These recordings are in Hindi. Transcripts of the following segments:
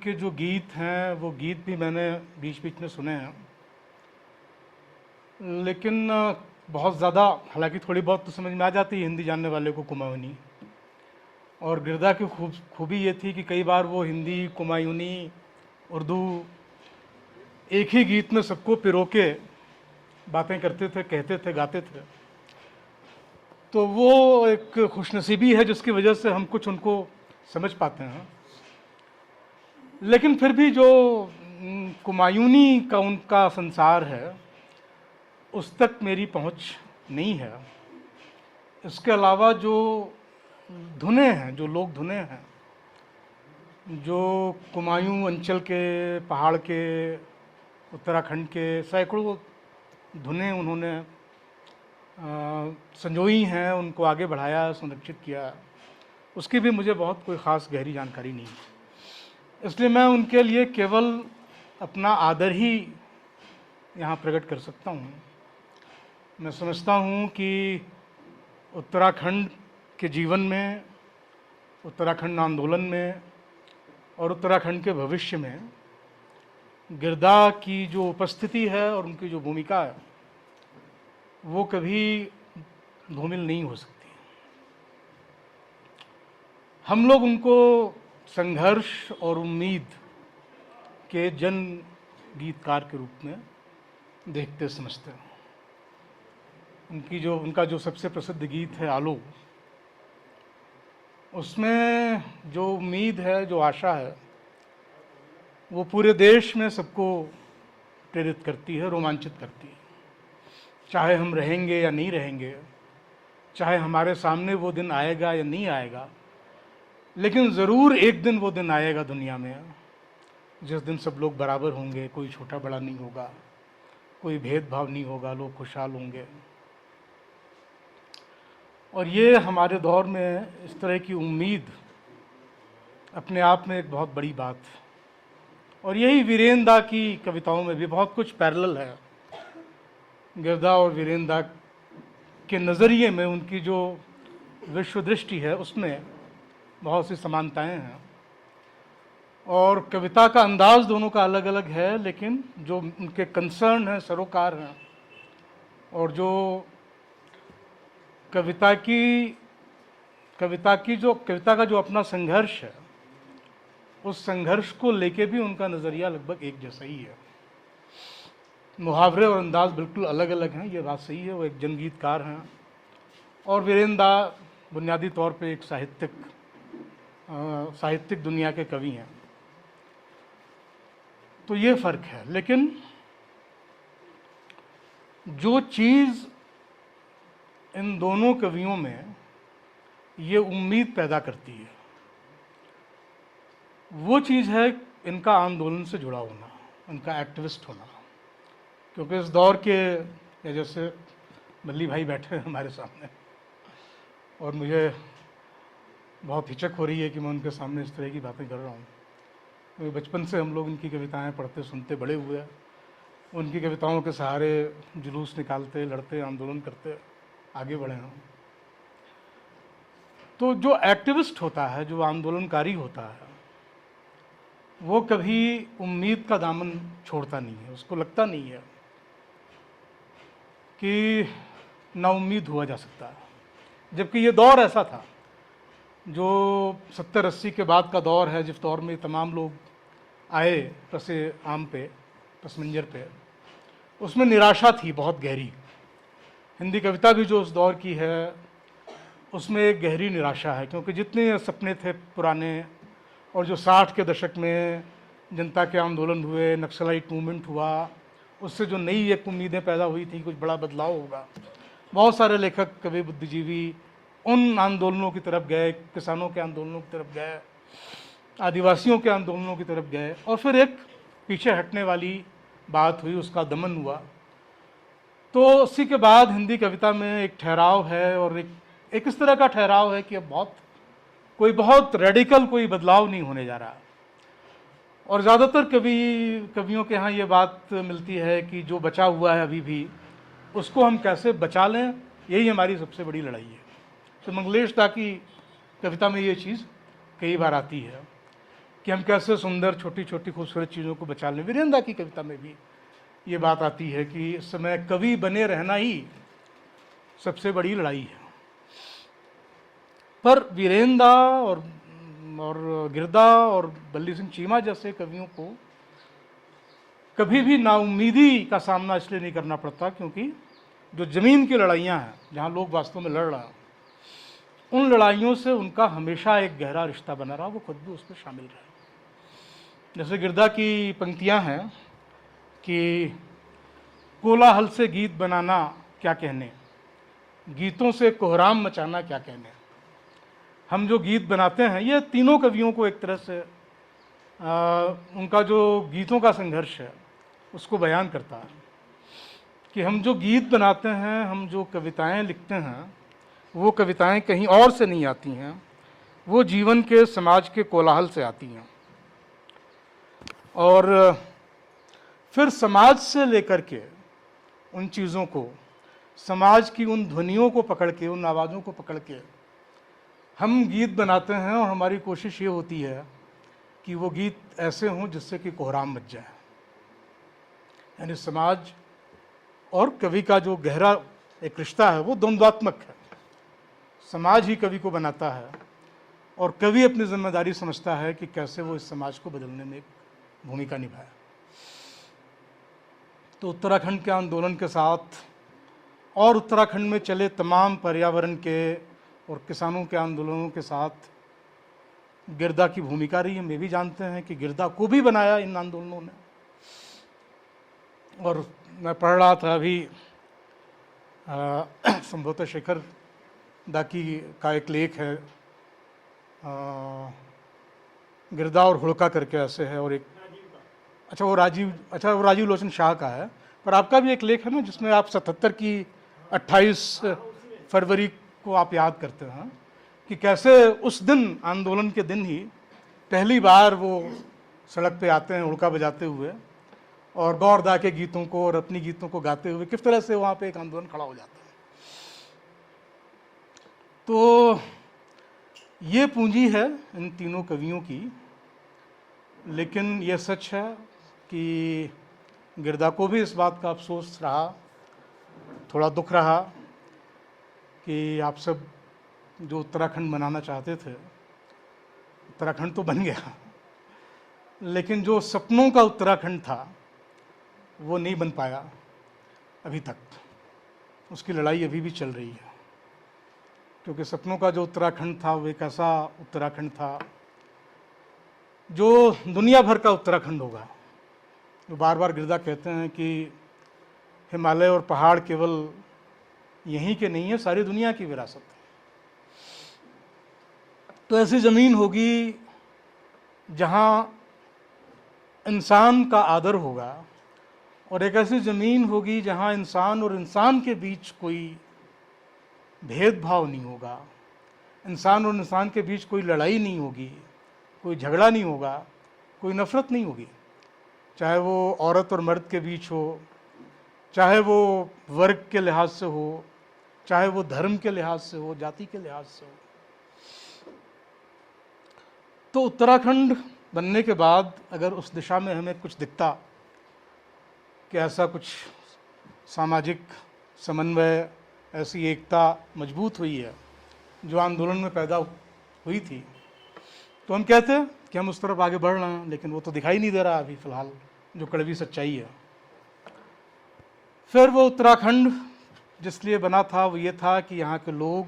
के जो गीत हैं वो गीत भी मैंने बीच बीच में सुने हैं, लेकिन बहुत ज़्यादा, हालांकि थोड़ी बहुत तो समझ में आ जाती है हिंदी जानने वाले को कुमाऊनी। और गिरदा की खूबी ये थी कि कई बार वो हिंदी, कुमायूनी, उर्दू एक ही गीत में सबको पिरो के बातें करते थे, कहते थे, गाते थे। तो वो एक खुशनसीबी है जिसकी वजह से हम कुछ उनको समझ पाते हैं। लेकिन फिर भी जो कुमायूनी का उनका संसार है उस तक मेरी पहुंच नहीं है। इसके अलावा जो धुनें हैं, जो लोक धुनें हैं, जो कुमायूं अंचल के, पहाड़ के, उत्तराखंड के सैकड़ों धुनें उन्होंने संजोई हैं, उनको आगे बढ़ाया, संरक्षित किया, उसकी भी मुझे बहुत कोई ख़ास गहरी जानकारी नहीं है। इसलिए मैं उनके लिए केवल अपना आदर ही यहाँ प्रकट कर सकता हूँ। मैं समझता हूँ कि उत्तराखंड के जीवन में, उत्तराखंड आंदोलन में और उत्तराखंड के भविष्य में गिरदा की जो उपस्थिति है और उनकी जो भूमिका है वो कभी धूमिल नहीं हो सकती। हम लोग उनको संघर्ष और उम्मीद के जन गीतकार के रूप में देखते समझते हैं। उनका जो सबसे प्रसिद्ध गीत है आलो, उसमें जो उम्मीद है, जो आशा है, वो पूरे देश में सबको प्रेरित करती है, रोमांचित करती है। चाहे हम रहेंगे या नहीं रहेंगे, चाहे हमारे सामने वो दिन आएगा या नहीं आएगा, लेकिन ज़रूर एक दिन वो दिन आएगा दुनिया में जिस दिन सब लोग बराबर होंगे, कोई छोटा बड़ा नहीं होगा, कोई भेदभाव नहीं होगा, लोग खुशहाल होंगे। और ये हमारे दौर में इस तरह की उम्मीद अपने आप में एक बहुत बड़ी बात है। और यही वीरेंद्र दा की कविताओं में भी बहुत कुछ पैरेलल है। गिरदा और वीरेंद्र दा के नज़रिए में, उनकी जो विश्व दृष्टि है, उसमें बहुत सी समानताएं हैं। और कविता का अंदाज दोनों का अलग अलग है, लेकिन जो उनके कंसर्न हैं, सरोकार हैं, और जो कविता का जो अपना संघर्ष है, उस संघर्ष को लेके भी उनका नज़रिया लगभग एक जैसा ही है। मुहावरे और अंदाज बिल्कुल अलग अलग हैं, ये बात सही है। वो एक जनगीतकार हैं और वीरेंद्र दा बुनियादी तौर पे एक साहित्यिक दुनिया के कवि हैं। तो ये फ़र्क है। लेकिन जो चीज़ इन दोनों कवियों में ये उम्मीद पैदा करती है, वो चीज़ है इनका आंदोलन से जुड़ा होना, इनका एक्टिविस्ट होना। क्योंकि इस दौर के, या जैसे मल्ली भाई बैठे हैं हमारे सामने, और मुझे बहुत हिचक हो रही है कि मैं उनके सामने इस तरह की बातें कर रहा हूँ, क्योंकि बचपन से हम लोग इनकी कविताएं पढ़ते सुनते बड़े हुए हैं। उनकी कविताओं के सहारे जुलूस निकालते, लड़ते, आंदोलन करते आगे बढ़े हैं। तो जो एक्टिविस्ट होता है, जो आंदोलनकारी होता है, वो कभी उम्मीद का दामन छोड़ता नहीं है। उसको लगता नहीं है कि नाउम्मीद हुआ जा सकता है। जबकि ये दौर ऐसा था जो 70-80 के बाद का दौर है, जिस दौर में तमाम लोग आए रसे आम पे, पसमंजर पे, उसमें निराशा थी बहुत गहरी। हिंदी कविता भी जो उस दौर की है उसमें एक गहरी निराशा है, क्योंकि जितने सपने थे पुराने, और जो 60 के दशक में जनता के आंदोलन हुए, नक्सलाइट मूवमेंट हुआ, उससे जो नई एक उम्मीदें पैदा हुई थी, कुछ बड़ा बदलाव होगा। बहुत सारे लेखक, कवि, बुद्धिजीवी उन आंदोलनों की तरफ गए, किसानों के आंदोलनों की तरफ गए, आदिवासियों के आंदोलनों की तरफ गए, और फिर एक पीछे हटने वाली बात हुई, उसका दमन हुआ। तो उसी के बाद हिंदी कविता में एक ठहराव है, और एक इस तरह का ठहराव है कि अब बहुत रेडिकल कोई बदलाव नहीं होने जा रहा। और ज़्यादातर कवियों के यहाँ ये बात मिलती है कि जो बचा हुआ है अभी भी, उसको हम कैसे बचा लें, यही हमारी सबसे बड़ी लड़ाई है। तो मंगलेश दा की कविता में ये चीज़ कई बार आती है। कि हम कैसे सुंदर छोटी छोटी खूबसूरत चीज़ों को बचा लें। वीरेंद्र की कविता में भी ये बात आती है कि इस समय कवि बने रहना ही सबसे बड़ी लड़ाई है। पर वीरेंद्र और गिरदा और बल्ली सिंह चीमा जैसे कवियों को कभी भी नाउम्मीदी का सामना इसलिए नहीं करना पड़ता क्योंकि जो ज़मीन की लड़ाइयाँ हैं, जहाँ लोग वास्तव में लड़ रहे हैं, उन लड़ाइयों से उनका हमेशा एक गहरा रिश्ता बना रहा, वो खुद भी उसमें शामिल रहे। जैसे गिरदा की पंक्तियाँ हैं कि कोलाहल से गीत बनाना क्या कहने, गीतों से कोहराम मचाना क्या कहने। हम जो गीत बनाते हैं, ये तीनों कवियों को एक तरह से उनका जो गीतों का संघर्ष है उसको बयान करता है कि हम जो गीत बनाते हैं, हम जो कविताएं लिखते हैं, वो कविताएं कहीं और से नहीं आती हैं, वो जीवन के समाज के कोलाहल से आती हैं। और फिर समाज से लेकर के उन चीज़ों को, समाज की उन ध्वनियों को पकड़ के, उन आवाज़ों को पकड़ के हम गीत बनाते हैं। और हमारी कोशिश ये होती है कि वो गीत ऐसे हों जिससे कि कोहराम मच जाए। यानी समाज और कवि का जो गहरा एक रिश्ता है वो द्वंद्वात्मक है। समाज ही कवि को बनाता है और कवि अपनी जिम्मेदारी समझता है कि कैसे वो इस समाज को बदलने में एक भूमिका निभाए। तो उत्तराखंड के आंदोलन के साथ और उत्तराखंड में चले तमाम पर्यावरण के और किसानों के आंदोलनों के साथ गिरदा की भूमिका रही है। हम ये भी जानते हैं कि गिरदा को भी बनाया इन आंदोलनों ने। और मैं पढ़ रहा था अभी संभवतः शेखर दाकी का एक लेख है, गिरदा और हुड़का करके ऐसे है, और एक वो राजीव लोचन शाह का है। पर आपका भी एक लेख है ना जिसमें आप 77 की 28 फरवरी को आप याद करते हैं कि कैसे उस दिन, आंदोलन के दिन ही पहली बार वो सड़क पे आते हैं हुड़का बजाते हुए और गौरदा के गीतों को और अपनी गीतों को गाते हुए किस तरह से वहाँ पे एक आंदोलन खड़ा हो जाता है। तो ये पूंजी है इन तीनों कवियों की। लेकिन ये सच है कि गिरदा को भी इस बात का अफसोस रहा, थोड़ा दुख रहा कि आप सब जो उत्तराखंड बनाना चाहते थे, उत्तराखंड तो बन गया, लेकिन जो सपनों का उत्तराखंड था वो नहीं बन पाया अभी तक। उसकी लड़ाई अभी भी चल रही है, क्योंकि सपनों का जो उत्तराखंड था वो एक ऐसा उत्तराखंड था जो दुनिया भर का उत्तराखंड होगा। जो बार बार गिरदा कहते हैं कि हिमालय और पहाड़ केवल यहीं के नहीं है, सारी दुनिया की विरासत है। तो ऐसी ज़मीन होगी जहाँ इंसान का आदर होगा, और एक ऐसी ज़मीन होगी जहाँ इंसान और इंसान के बीच कोई भेदभाव नहीं होगा, इंसान और इंसान के बीच कोई लड़ाई नहीं होगी, कोई झगड़ा नहीं होगा, कोई नफ़रत नहीं होगी। चाहे वो औरत और मर्द के बीच हो, चाहे वो वर्ग के लिहाज से हो, चाहे वो धर्म के लिहाज से हो, जाति के लिहाज से हो। तो उत्तराखंड बनने के बाद अगर उस दिशा में हमें कुछ दिखता कि ऐसा कुछ सामाजिक समन्वय, ऐसी एकता मजबूत हुई है जो आंदोलन में पैदा हुई थी, तो हम कहते हैं कि हम उस तरफ आगे बढ़ रहे हैं। लेकिन वो तो दिखाई नहीं दे रहा अभी फ़िलहाल, जो कड़वी सच्चाई है। फिर वो उत्तराखंड जिस लिए बना था वो ये था कि यहाँ के लोग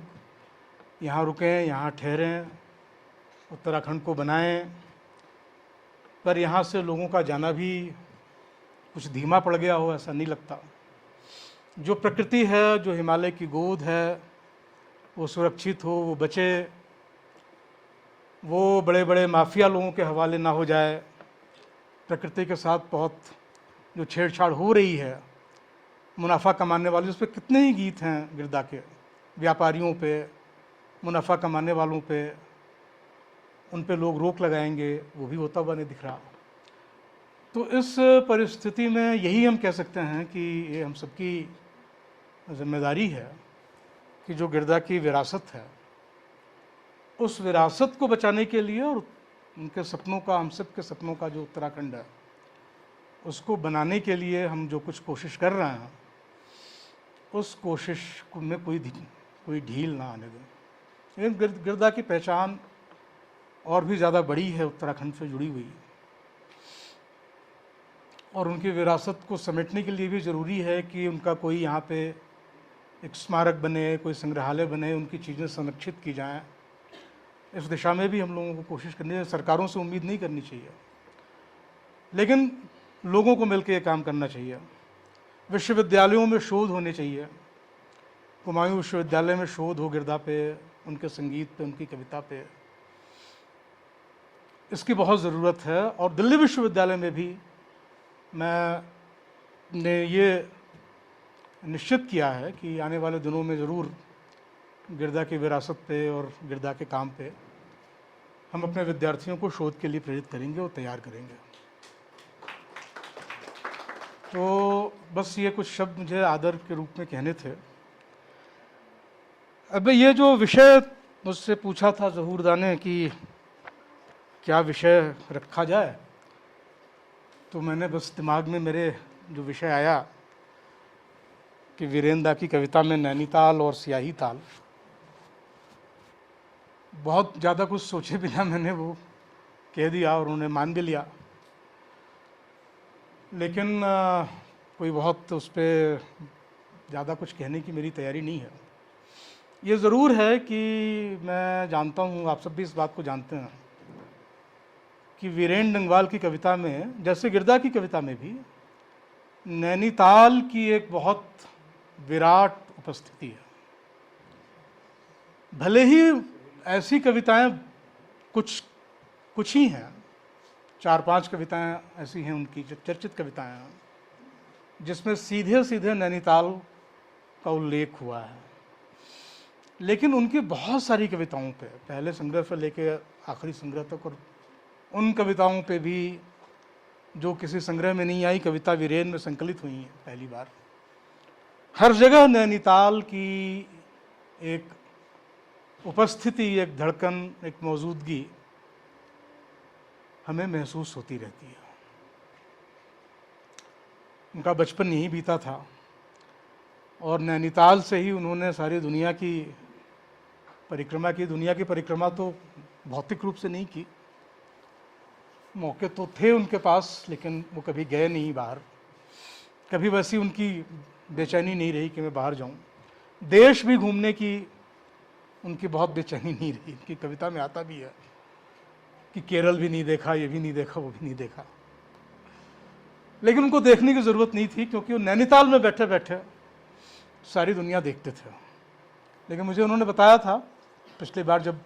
यहाँ रुकें, यहाँ ठहरें, उत्तराखंड को बनाएं। पर यहाँ से लोगों का जाना भी कुछ धीमा पड़ गया हो, ऐसा नहीं लगता। जो प्रकृति है, जो हिमालय की गोद है, वो सुरक्षित हो, वो बचे, वो बड़े बड़े माफिया लोगों के हवाले ना हो जाए। प्रकृति के साथ बहुत जो छेड़छाड़ हो रही है मुनाफा कमाने वाले, उस पर कितने ही गीत हैं गिरदा के, व्यापारियों पे, मुनाफा कमाने वालों पे, उन पे लोग रोक लगाएंगे, वो भी होता हुआ नहीं दिख रहा। तो इस परिस्थिति में यही हम कह सकते हैं कि ये हम सबकी जिम्मेदारी है कि जो गिरदा की विरासत है, उस विरासत को बचाने के लिए और उनके सपनों का, हम सब के सपनों का जो उत्तराखंड है, उसको बनाने के लिए हम जो कुछ कोशिश कर रहे हैं, उस कोशिश में कोई ढील ना आने दें। लेकिन गिरदा की पहचान और भी ज़्यादा बड़ी है, उत्तराखंड से जुड़ी हुई, और उनकी विरासत को समेटने के लिए भी ज़रूरी है कि उनका कोई यहाँ पे एक स्मारक बने, कोई संग्रहालय बने, उनकी चीज़ें संरक्षित की जाएं। इस दिशा में भी हम लोगों को कोशिश करनी है। सरकारों से उम्मीद नहीं करनी चाहिए, लेकिन लोगों को मिलकर ये काम करना चाहिए। विश्वविद्यालयों में शोध होने चाहिए। कुमायूं विश्वविद्यालय में शोध हो गिरदा पे, उनके संगीत पे, उनकी कविता पे, इसकी बहुत ज़रूरत है। और दिल्ली विश्वविद्यालय में भी मैंने ये निश्चित किया है कि आने वाले दिनों में ज़रूर गिरदा की विरासत पे और गिरदा के काम पे हम अपने विद्यार्थियों को शोध के लिए प्रेरित करेंगे और तैयार करेंगे। तो बस ये कुछ शब्द मुझे आदर के रूप में कहने थे। अब ये जो विषय मुझसे पूछा था ज़हूरदा ने कि क्या विषय रखा जाए, तो मैंने बस दिमाग में मेरे जो विषय आया कि वीरेंद्र दा की कविता में नैनीताल और स्याही ताल, बहुत ज़्यादा कुछ सोचे बिना मैंने वो कह दिया और उन्हें मान भी लिया। लेकिन कोई बहुत उस पर ज़्यादा कुछ कहने की मेरी तैयारी नहीं है। ये ज़रूर है कि मैं जानता हूँ, आप सब भी इस बात को जानते हैं कि वीरेंद्र डंगवाल की कविता में, जैसे गिरदा की कविता में भी, नैनीताल की एक बहुत विराट उपस्थिति है। भले ही ऐसी कविताएं कुछ ही हैं, 4-5 कविताएं ऐसी हैं उनकी जो चर्चित कविताएं हैं, जिसमें सीधे सीधे नैनीताल का उल्लेख हुआ है। लेकिन उनकी बहुत सारी कविताओं पे, पहले संग्रह से लेके आखिरी संग्रह तक, और उन कविताओं पे भी जो किसी संग्रह में नहीं आई, कविता वीरेन में संकलित हुई है पहली बार, हर जगह नैनीताल की एक उपस्थिति, एक धड़कन, एक मौजूदगी हमें महसूस होती रहती है। उनका बचपन यहीं बीता था और नैनीताल से ही उन्होंने सारी दुनिया की परिक्रमा की। दुनिया की परिक्रमा तो भौतिक रूप से नहीं की, मौके तो थे उनके पास, लेकिन वो कभी गए नहीं बाहर। कभी वैसी उनकी बेचैनी नहीं रही कि मैं बाहर जाऊं। देश भी घूमने की उनकी बहुत बेचैनी नहीं रही। उनकी कविता में आता भी है कि केरल भी नहीं देखा, ये भी नहीं देखा, वो भी नहीं देखा। लेकिन उनको देखने की ज़रूरत नहीं थी, क्योंकि वो नैनीताल में बैठे बैठे सारी दुनिया देखते थे। लेकिन मुझे उन्होंने बताया था पिछली बार जब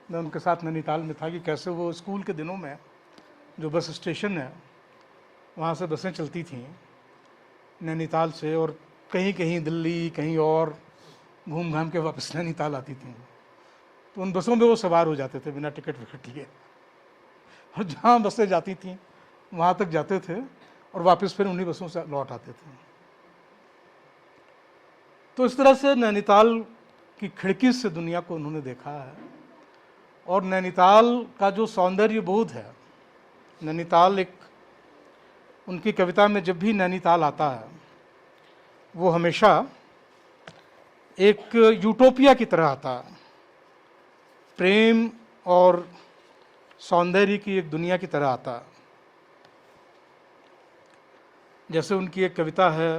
मैं उनके साथ नैनीताल में था, कि कैसे वो स्कूल के दिनों में जो बस स्टेशन है वहाँ से बसें चलती थीं नैनीताल से, और कहीं कहीं दिल्ली, कहीं और घूम घाम के वापस नैनीताल आती थी। तो उन बसों में वो सवार हो जाते थे बिना टिकट विकट लिए, और जहाँ बसें जाती थीं वहाँ तक जाते थे और वापस फिर उन्हीं बसों से लौट आते थे। तो इस तरह से नैनीताल की खिड़की से दुनिया को उन्होंने देखा है। और नैनीताल का जो सौंदर्य बोध है, नैनीताल एक, उनकी कविता में जब भी नैनीताल आता है वो हमेशा एक यूटोपिया की तरह आता है, प्रेम और सौंदर्य की एक दुनिया की तरह आता है। जैसे उनकी एक कविता है,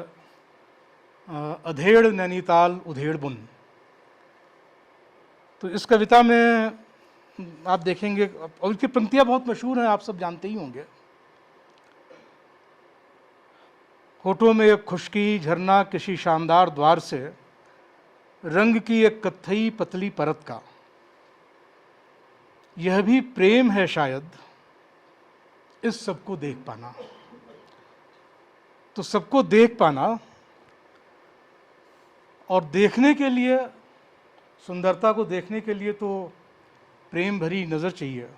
अधेड़ नैनीताल उधेड़ बुन। तो इस कविता में आप देखेंगे, और उसकी पंक्तियाँ बहुत मशहूर हैं, आप सब जानते ही होंगे। होठों में एक खुश्की झरना किसी शानदार द्वार से, रंग की एक कत्थई पतली परत का, यह भी प्रेम है शायद इस सबको देख पाना। तो सबको देख पाना, और देखने के लिए, सुंदरता को देखने के लिए तो प्रेम भरी नज़र चाहिए।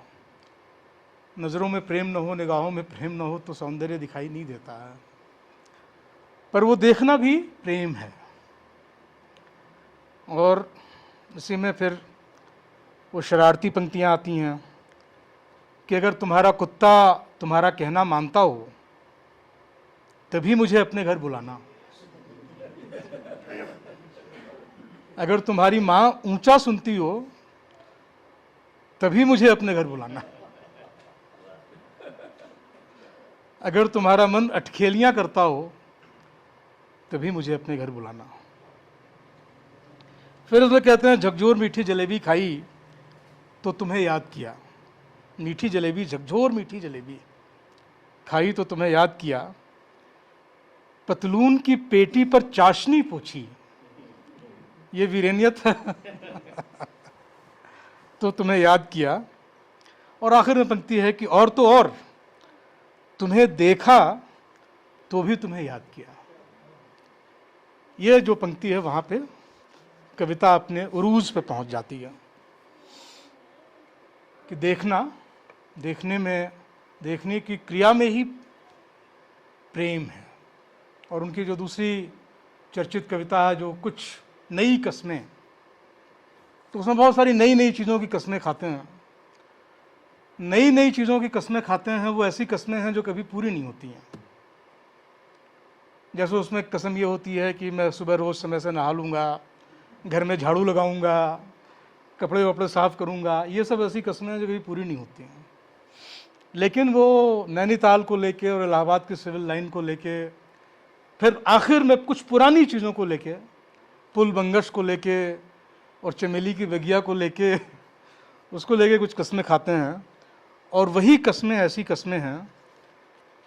नज़रों में प्रेम न हो, निगाहों में प्रेम न हो तो सौंदर्य दिखाई नहीं देता है। पर वो देखना भी प्रेम है। और इसी में फिर वो शरारती पंक्तियाँ आती हैं कि अगर तुम्हारा कुत्ता तुम्हारा कहना मानता हो तभी मुझे अपने घर बुलाना, अगर तुम्हारी माँ ऊंचा सुनती हो तभी मुझे अपने घर बुलाना, अगर तुम्हारा मन अटखेलियां करता हो तभी मुझे अपने घर बुलाना। फिर उसमें कहते हैं झकझोर मीठी जलेबी खाई तो तुम्हें याद किया, मीठी जलेबी, झकझोर मीठी जलेबी खाई तो तुम्हें याद किया, पतलून की पेटी पर चाशनी पोछी, ये वीरेनियत है तो तुम्हें याद किया। और आखिर में पंक्ति है कि और तो और तुम्हें देखा तो भी तुम्हें याद किया। ये जो पंक्ति है वहां पे कविता अपने उरूज पे पहुंच जाती है कि देखना, देखने में, देखने की क्रिया में ही प्रेम है। और उनकी जो दूसरी चर्चित कविता है जो कुछ नई कस्में, तो उसमें बहुत सारी नई नई चीज़ों की कस्में खाते हैं। नई नई चीज़ों की कस्में खाते हैं, वो ऐसी कस्में हैं जो कभी पूरी नहीं होती हैं। जैसे उसमें कसम ये होती है कि मैं सुबह रोज़ समय से नहा लूँगा, घर में झाड़ू लगाऊंगा, कपड़े वपड़े साफ़ करूंगा, ये सब ऐसी कस्में जो कभी पूरी नहीं होती हैं। लेकिन वो नैनीताल को लेके और इलाहाबाद की सिविल लाइन को लेके, फिर आखिर में कुछ पुरानी चीज़ों को लेके, पुल बंगश को लेके और चमेली की बगिया को लेके, उसको लेके कुछ कस्में खाते हैं। और वही कस्में ऐसी कस्में हैं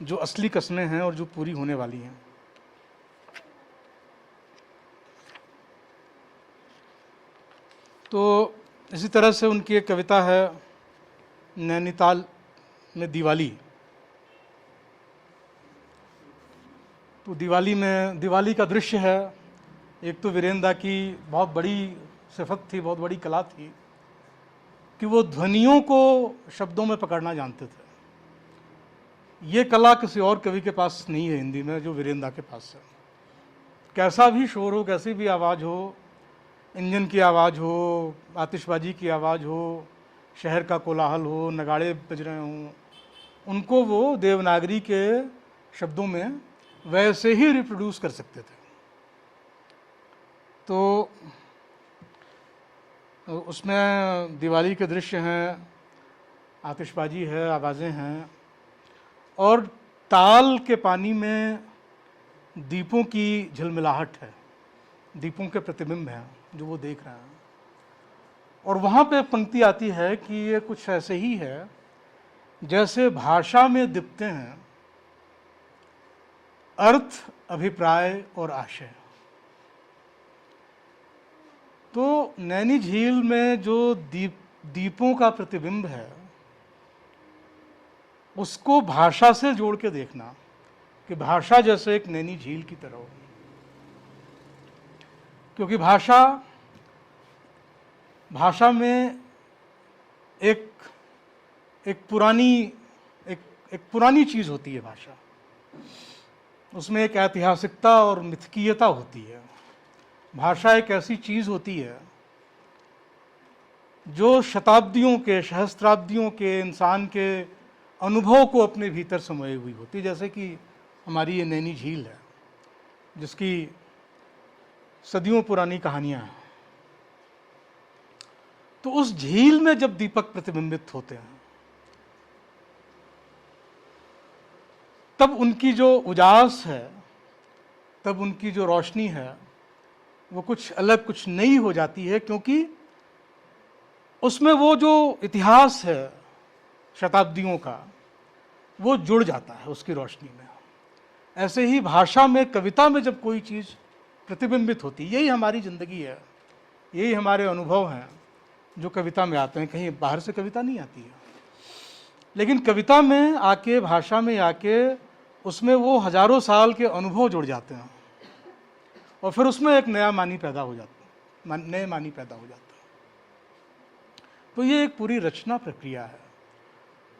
जो असली कस्में हैं और जो पूरी होने वाली हैं। तो इसी तरह से उनकी एक कविता है नैनीताल में दिवाली। तो दिवाली में, दिवाली का दृश्य है, एक तो वीरेंद्र दा की बहुत बड़ी सिफत थी, बहुत बड़ी कला थी कि वो ध्वनियों को शब्दों में पकड़ना जानते थे। ये कला किसी और कवि के पास नहीं है हिंदी में जो वीरेंद्र दा के पास है। कैसा भी शोर हो, कैसी भी आवाज़ हो, इंजन की आवाज़ हो, आतिशबाजी की आवाज़ हो, शहर का कोलाहल हो, नगाड़े बज रहे हों, उनको वो देवनागरी के शब्दों में वैसे ही रिप्रोड्यूस कर सकते थे। तो उसमें दिवाली के दृश्य हैं, आतिशबाजी है, आवाज़ें हैं, और ताल के पानी में दीपों की झिलमिलाहट है, दीपों के प्रतिबिंब हैं जो वो देख रहे हैं। और वहाँ पे पंक्ति आती है कि ये कुछ ऐसे ही है जैसे भाषा में दिखते हैं अर्थ, अभिप्राय और आशय। तो नैनी झील में जो दीपों का प्रतिबिंब है उसको भाषा से जोड़ के देखना कि भाषा जैसे एक नैनी झील की तरह हो, क्योंकि भाषा में एक पुरानी चीज़ होती है भाषा, उसमें एक ऐतिहासिकता और मिथकीयता होती है। भाषा एक ऐसी चीज़ होती है जो शताब्दियों के, सहस्त्राब्दियों के इंसान के अनुभव को अपने भीतर समाई हुई होती है। जैसे कि हमारी ये नैनी झील है जिसकी सदियों पुरानी कहानियाँ हैं। तो उस झील में जब दीपक प्रतिबिंबित होते हैं तब उनकी जो उजास है, तब उनकी जो रोशनी है वो कुछ अलग, कुछ नई हो जाती है, क्योंकि उसमें वो जो इतिहास है शताब्दियों का वो जुड़ जाता है उसकी रोशनी में। ऐसे ही भाषा में, कविता में जब कोई चीज़ प्रतिबिंबित होती, यही हमारी ज़िंदगी है, यही हमारे अनुभव हैं जो कविता में आते हैं। कहीं बाहर से कविता नहीं आती है, लेकिन कविता में आके, भाषा में आके, उसमें वो हजारों साल के अनुभव जुड़ जाते हैं और फिर उसमें एक नया मानी पैदा हो जाता है, नए मानी पैदा हो जाता है। तो ये एक पूरी रचना प्रक्रिया है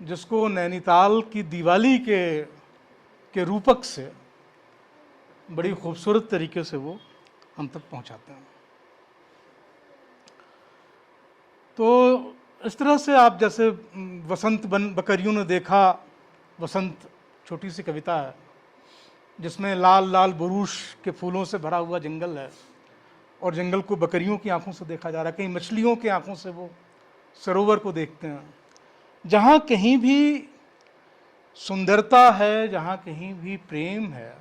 जिसको नैनीताल की दिवाली के रूपक से बड़ी खूबसूरत तरीके से वो हम तक पहुंचाते हैं। तो इस तरह से आप जैसे वसंत बकरियों ने देखा, वसंत छोटी सी कविता है जिसमें लाल लाल बुरूश के फूलों से भरा हुआ जंगल है और जंगल को बकरियों की आंखों से देखा जा रहा है, कहीं मछलियों की आंखों से वो सरोवर को देखते हैं। जहाँ कहीं भी सुंदरता है, जहाँ कहीं भी प्रेम है,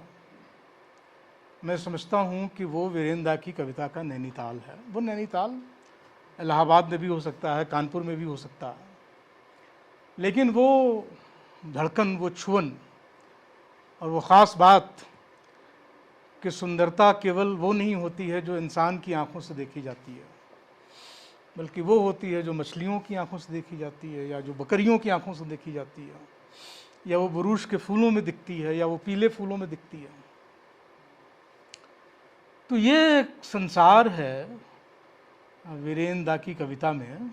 मैं समझता हूँ कि वो वीरेंद्र दा की कविता का नैनीताल है। वो नैनीताल इलाहाबाद में भी हो सकता है, कानपुर में भी हो सकता है, लेकिन वो धड़कन, वो छुअन और वो ख़ास बात कि सुंदरता केवल वो नहीं होती है जो इंसान की आंखों से देखी जाती है, बल्कि वो होती है जो मछलियों की आंखों से देखी जाती है, या जो बकरियों की आंखों से देखी जाती है, या वो बुरूश के फूलों में दिखती है, या वो पीले फूलों में दिखती है। तो ये एक संसार है वीरेंद्र दा की कविता में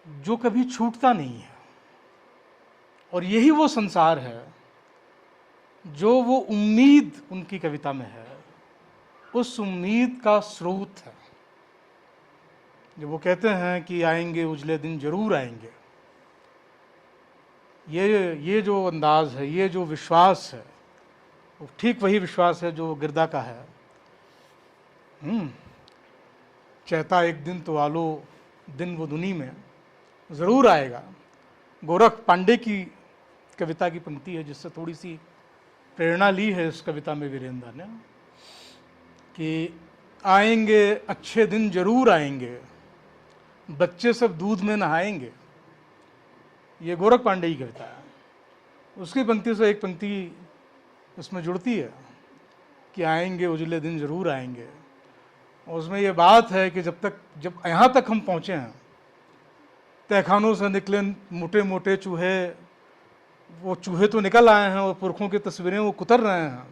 जो कभी छूटता नहीं है, और यही वो संसार है जो वो उम्मीद उनकी कविता में है, उस उम्मीद का स्रोत है। जब वो कहते हैं कि आएंगे उजले दिन, जरूर आएंगे, ये जो अंदाज है, ये जो विश्वास है, वो ठीक वही विश्वास है जो गिरदा का है। चहता एक दिन तो आलो दिन वो दुनी में, ज़रूर आएगा। गोरख पांडे की कविता की पंक्ति है जिससे थोड़ी सी प्रेरणा ली है इस कविता में वीरेंद्र ने, कि आएंगे अच्छे दिन जरूर आएंगे, बच्चे सब दूध में नहाएंगे। ये गोरख पांडे की कविता है। उसकी पंक्ति से एक पंक्ति इसमें जुड़ती है कि आएंगे उजले दिन जरूर आएंगे। और उसमें ये बात है कि जब यहाँ तक हम पहुँचे हैं, तहखानों से निकले मोटे मोटे चूहे, वो चूहे तो निकल आए हैं और पुरखों की तस्वीरें वो कुतर रहे हैं,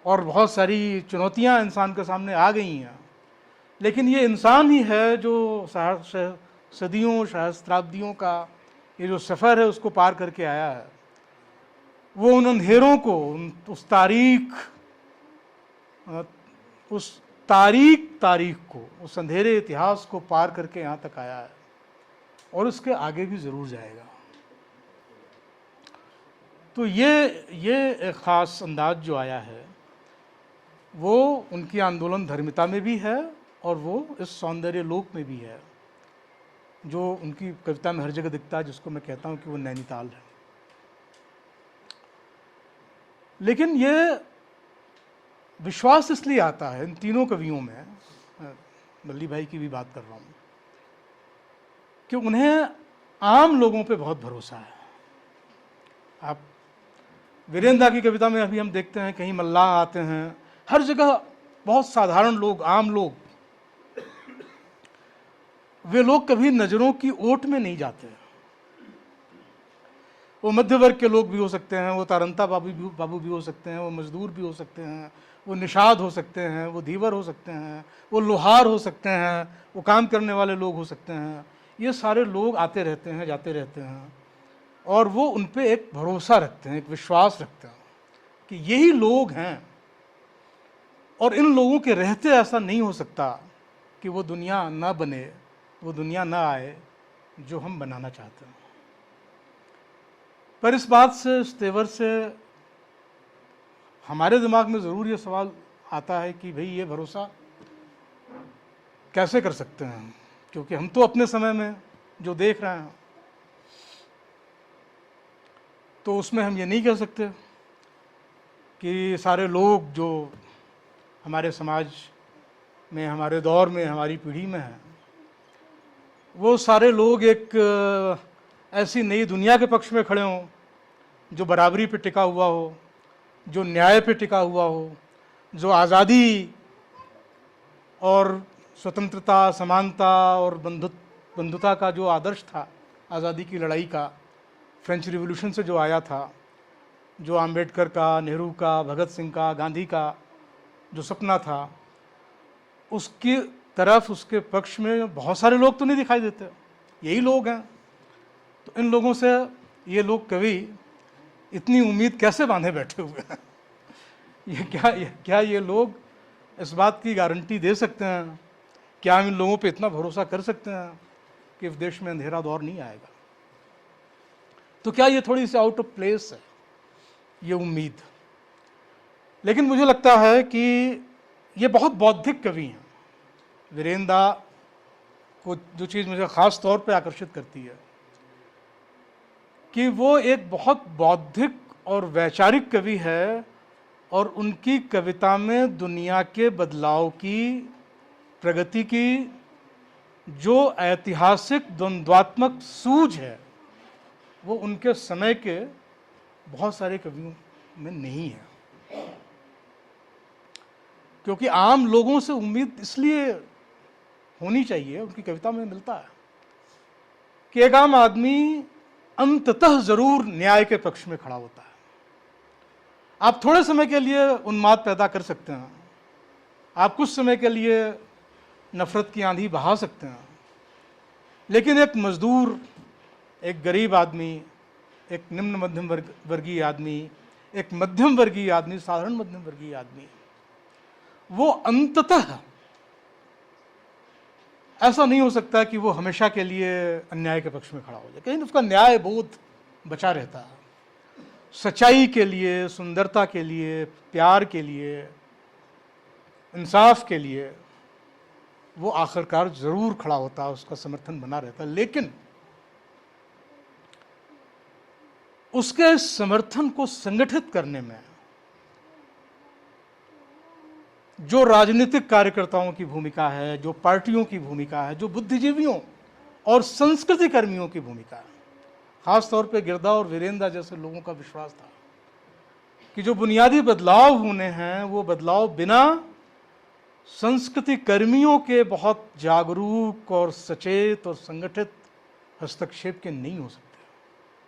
और बहुत सारी चुनौतियाँ इंसान के सामने आ गई हैं, लेकिन ये इंसान ही है जो सदियों सहस्त्राब्दियों का ये जो सफ़र है उसको पार करके आया है। वो उन अंधेरों को, उस तारीख को, उस अंधेरे इतिहास को पार करके यहाँ तक आया है, और उसके आगे भी ज़रूर जाएगा। तो ये एक ख़ास अंदाज जो आया है वो उनकी आंदोलन धर्मिता में भी है, और वो इस सौंदर्य लोक में भी है जो उनकी कविता में हर जगह दिखता है, जिसको मैं कहता हूँ कि वो नैनीताल है। लेकिन ये विश्वास इसलिए आता है इन तीनों कवियों में, मल्ली भाई की भी बात कर रहा हूँ, कि उन्हें आम लोगों पे बहुत भरोसा है। आप वीरेंद्र दा की कविता में अभी हम देखते हैं कहीं मल्लाह आते हैं, हर जगह बहुत साधारण लोग, आम लोग, वे लोग कभी नज़रों की ओट में नहीं जाते। वो मध्य वर्ग के लोग भी हो सकते हैं, वो तारंता बाबू भी हो सकते हैं, वो मजदूर भी हो सकते हैं, वो निषाद हो सकते हैं, वो धीवर हो सकते हैं, वो लोहार हो सकते हैं, वो काम करने वाले लोग हो सकते हैं। ये सारे लोग आते रहते हैं, जाते रहते हैं, और वो उन पे एक भरोसा रखते हैं, एक विश्वास रखते हैं कि यही लोग हैं, और इन लोगों के रहते ऐसा नहीं हो सकता कि वो दुनिया ना बने, वो दुनिया ना आए जो हम बनाना चाहते हैं। पर इस बात से, इस तेवर से हमारे दिमाग में ज़रूर ये सवाल आता है कि भाई ये भरोसा कैसे कर सकते हैं, क्योंकि हम तो अपने समय में जो देख रहे हैं तो उसमें हम ये नहीं कह सकते कि सारे लोग जो हमारे समाज में, हमारे दौर में, हमारी पीढ़ी में हैं, वो सारे लोग एक ऐसी नई दुनिया के पक्ष में खड़े हों जो बराबरी पे टिका हुआ हो, जो न्याय पे टिका हुआ हो, जो आज़ादी और स्वतंत्रता, समानता और बंधुता का जो आदर्श था, आज़ादी की लड़ाई का, फ्रेंच रिवॉल्यूशन से जो आया था, जो आम्बेडकर का, नेहरू का, भगत सिंह का, गांधी का जो सपना था, उसकी तरफ, उसके पक्ष में बहुत सारे लोग तो नहीं दिखाई देते। यही लोग हैं। तो इन लोगों से ये लोग कवि इतनी उम्मीद कैसे बांधे बैठे हुए हैं? क्या ये लोग इस बात की गारंटी दे सकते हैं? क्या हम इन लोगों पे इतना भरोसा कर सकते हैं कि इस देश में अंधेरा दौर नहीं आएगा। तो क्या ये थोड़ी सी आउट ऑफ प्लेस है ये उम्मीद? लेकिन मुझे लगता है कि ये बहुत बौद्धिक कवि हैं। वीरेंद्र दा को जो चीज़ मुझे ख़ास तौर पे आकर्षित करती है कि वो एक बहुत बौद्धिक और वैचारिक कवि है, और उनकी कविता में दुनिया के बदलाव की, प्रगति की जो ऐतिहासिक द्वंद्वात्मक सूझ है वो उनके समय के बहुत सारे कवियों में नहीं है। क्योंकि आम लोगों से उम्मीद इसलिए होनी चाहिए, उनकी कविता में मिलता है कि एक आम आदमी अंततः जरूर न्याय के पक्ष में खड़ा होता है। आप थोड़े समय के लिए उन्माद पैदा कर सकते हैं, आप कुछ समय के लिए नफरत की आंधी बहा सकते हैं, लेकिन एक मजदूर, एक गरीब आदमी, एक निम्न मध्यम वर्गीय आदमी, एक मध्यम वर्गीय आदमी, साधारण मध्यम वर्गीय आदमी, वो अंततः ऐसा नहीं हो सकता कि वो हमेशा के लिए अन्याय के पक्ष में खड़ा हो जाए। कहीं उसका न्याय बोध बचा रहता है। सच्चाई के लिए, सुंदरता के लिए, प्यार के लिए, इंसाफ के लिए वो आखिरकार जरूर खड़ा होता है, उसका समर्थन बना रहता है। लेकिन उसके समर्थन को संगठित करने में जो राजनीतिक कार्यकर्ताओं की भूमिका है, जो पार्टियों की भूमिका है, जो बुद्धिजीवियों और संस्कृति कर्मियों की भूमिका है, खास तौर पे गिरदा और वीरेंद्र जैसे लोगों का विश्वास था कि जो बुनियादी बदलाव होने हैं वो बदलाव बिना संस्कृति कर्मियों के बहुत जागरूक और सचेत और संगठित हस्तक्षेप के नहीं हो सकते।